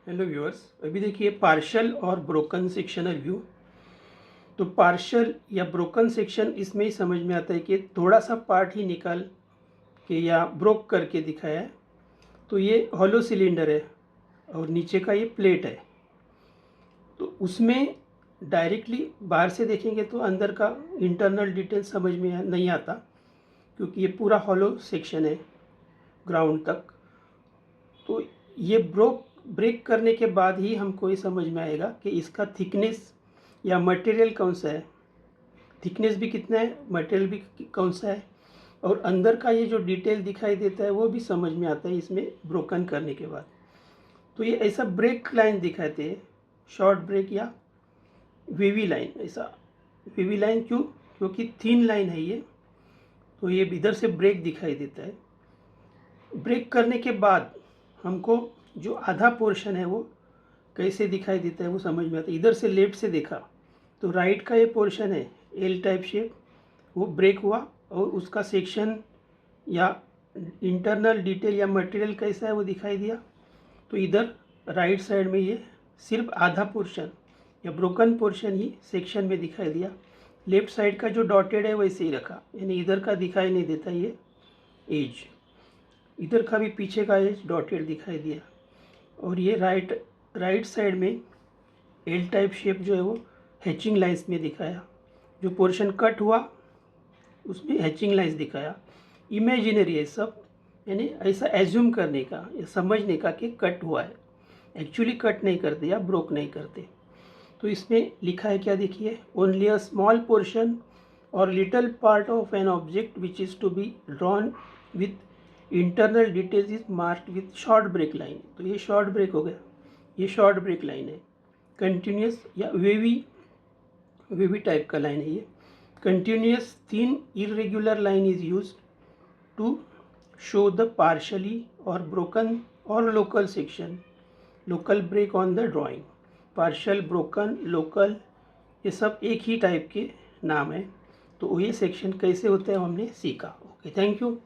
Hello viewers, अभी देखिए partial और ब्रोकन सेक्शनल व्यू। तो पार्शल या ब्रोकन सेक्शन इसमें ही समझ में आता है कि थोड़ा सा पार्ट ही निकाल के या ब्रोक करके दिखाया है। तो ये हॉलो सिलेंडर है और नीचे का ये प्लेट है। तो उसमें डायरेक्टली बाहर से देखेंगे तो अंदर का इंटरनल डिटेल समझ में नहीं आता, क्योंकि ये पूरा हॉलो सेक्शन है ग्राउंड तक। तो ये ब्रेक करने के बाद ही हमको ये समझ में आएगा कि इसका थिकनेस या मटेरियल कौन सा है, थिकनेस भी कितना है, मटेरियल भी कौन सा है, और अंदर का ये जो डिटेल दिखाई देता है वो भी समझ में आता है इसमें ब्रोकन करने के बाद। तो ये ऐसा ब्रेक लाइन दिखाते हैं, शॉर्ट ब्रेक या वेवी लाइन। ऐसा वेवी लाइन क्योंकि थिन लाइन है ये, तो ये इधर से ब्रेक दिखाई देता है। ब्रेक करने के बाद हमको जो आधा पोर्शन है वो कैसे दिखाई देता है वो समझ में आता है। इधर से लेफ्ट से देखा तो राइट का ये पोर्शन है एल टाइप शेप, वो ब्रेक हुआ और उसका सेक्शन या इंटरनल डिटेल या मटेरियल कैसा है वो दिखाई दिया। तो इधर राइट साइड में ये सिर्फ आधा पोर्शन या ब्रोकन पोर्शन ही सेक्शन में दिखाई दिया। लेफ्ट साइड का जो डॉटेड है वैसे ही रखा, यानी इधर का दिखाई नहीं देता ये एज, इधर का भी पीछे का एज डॉटेड दिखाई दिया। और ये राइट साइड में एल टाइप शेप जो है वो हैचिंग लाइन्स में दिखाया। जो पोर्शन कट हुआ उसमें हैचिंग लाइन्स दिखाया। इमेजिनरी है सब, यानी ऐसा एज्यूम करने का या समझने का कि कट हुआ है, एक्चुअली कट नहीं करते या ब्रोक नहीं करते। तो इसमें लिखा है क्या, देखिए, ओनली अ स्मॉल पोर्शन और little part of an object which is to be drawn with internal details is marked with short break line. तो ये शॉर्ट ब्रेक हो गया, ये शॉर्ट ब्रेक लाइन है। कंटिन्यूस या वेवी टाइप का line है ये। Continuous thin irregular line is used to show the partially और ब्रोकन और local section, local break on the drawing. Partial, broken, local, ये सब एक ही टाइप के नाम है। तो ये सेक्शन कैसे होते हैं हमने सीखा। Okay, thank you.